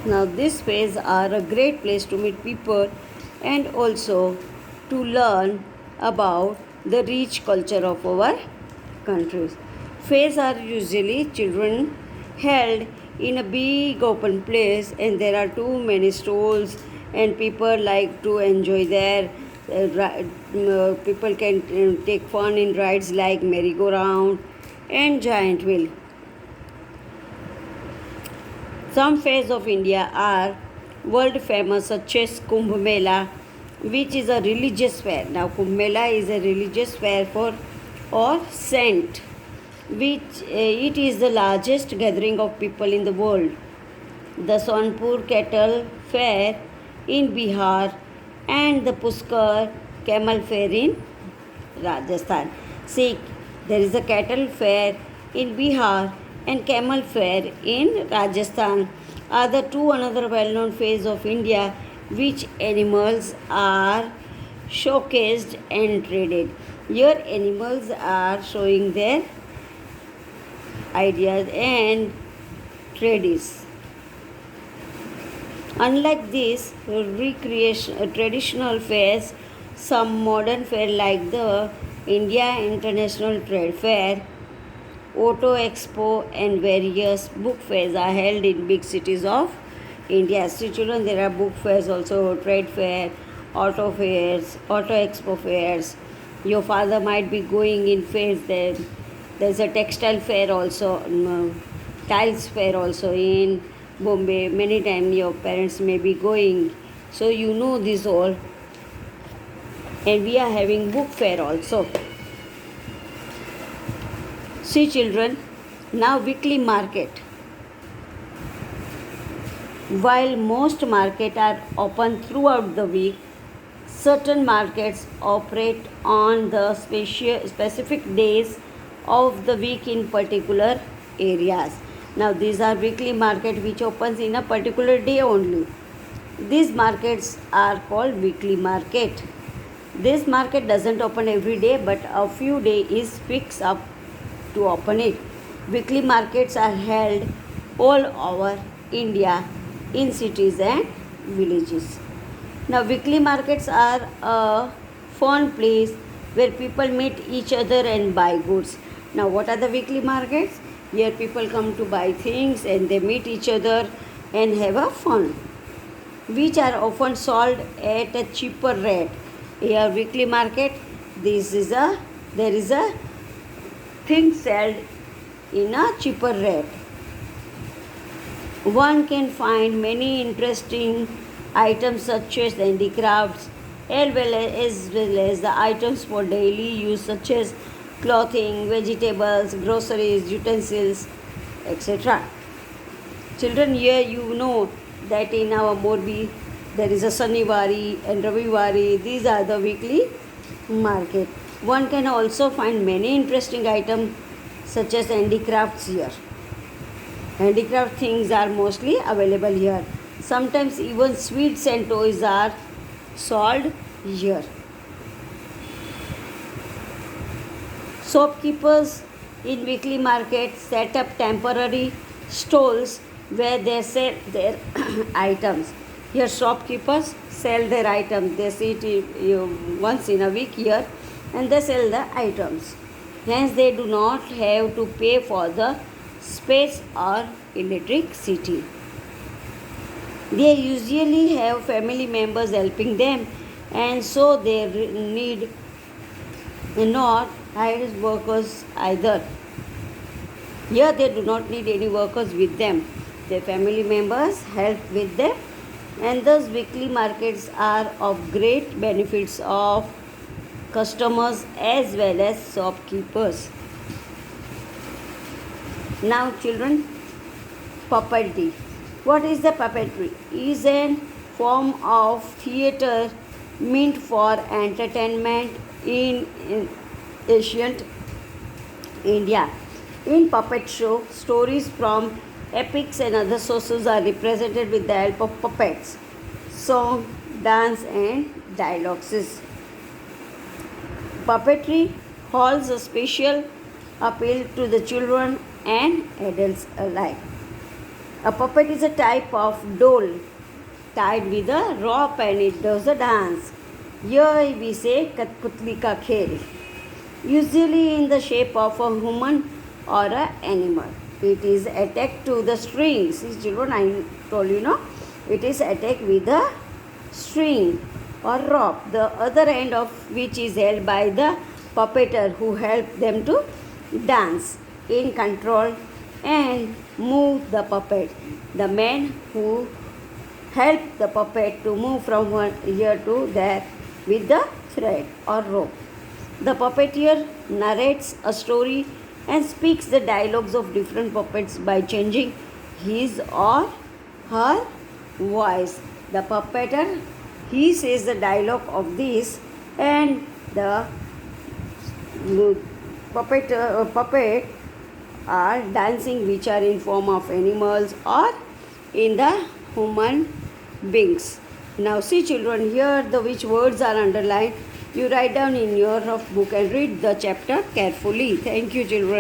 Now, these fairs are a great place to meet people and also to learn about the rich culture of our countries. Fairs are usually children held in a big open place, and there are too many stalls, and people like to enjoy there. People can take fun in rides like merry-go-round and giant wheel. Some fairs of India are world famous, such as Kumbh Mela, which is a religious fair. Now, Kumbh Mela is a religious fair for or saint, which it is the largest gathering of people in the world. The Sonpur Cattle Fair in Bihar and the Pushkar Camel Fair in Rajasthan. See, there is a cattle fair in Bihar and camel fair in Rajasthan are the two another well-known fairs of India, which animals are showcased and traded. Here animals are showing their ideas and trades. Unlike these traditional fairs, some modern fairs like the India International Trade Fair, Auto Expo, and various book fairs are held in big cities of India. See, children, there are book fairs also, trade fair, auto fairs, auto expo fairs. Your father might be going in fairs there. There's a textile fair also, tiles fair also in Bombay. Many times your parents may be going. So you know this all. And we are having book fair also. See, children, now weekly market. While most markets are open throughout the week, certain markets operate on the specific days of the week in particular areas. Now, these are weekly market which opens in a particular day only. These markets are called weekly market. This market doesn't open every day, but a few days is fixed up to open it. Weekly markets are held all over India in cities and villages. Now, weekly markets are a fun place where people meet each other and buy goods. Now, what are the weekly markets? Here people come to buy things and they meet each other and have a fun, which are often sold at a cheaper rate. Here weekly market, there is a thing sold in a cheaper rate. One can find many interesting items such as handicrafts as well as the items for daily use such as clothing, vegetables, groceries, utensils, etc. Children, here you know that in our Morbi there is a Shaniwari and Raviwari. These are the weekly market. One can also find many interesting items such as handicrafts here. Handicraft things are mostly available here. Sometimes even sweets and toys are sold here. Shopkeepers in weekly markets set up temporary stalls where they sell their items. Here shopkeepers sell their items. They sit once in a week here and they sell the items. Hence they do not have to pay for the space or electricity. They usually have family members helping them, and so they need not hire workers either. Here they do not need any workers with them. Their family members help with them, and thus weekly markets are of great benefits of customers as well as shopkeepers. Now children, puppetry. What is the puppetry? It is a form of theatre meant for entertainment in ancient India. In puppet show, stories from epics and other sources are represented with the help of puppets, song, dance and dialogues. Puppetry holds a special appeal to the children and adults alike. A puppet is a type of doll tied with a rope and it does a dance. Here we say Katputli ka khel. Usually in the shape of a human or an animal. It is attached to the strings. See children, I told you, no? It is attached with a string or rope, the other end of which is held by the puppeteer who help them to dance in control and move the puppet. The man who help the puppet to move from one here to there with the thread or rope. The puppeteer narrates a story and speaks the dialogues of different puppets by changing his or her voice. The puppeteer, he says the dialogue of this, and the puppet are dancing, which are in form of animals or in the human beings. Now see children, here the which words are underlined. You write down in your rough book and read the chapter carefully. Thank you children.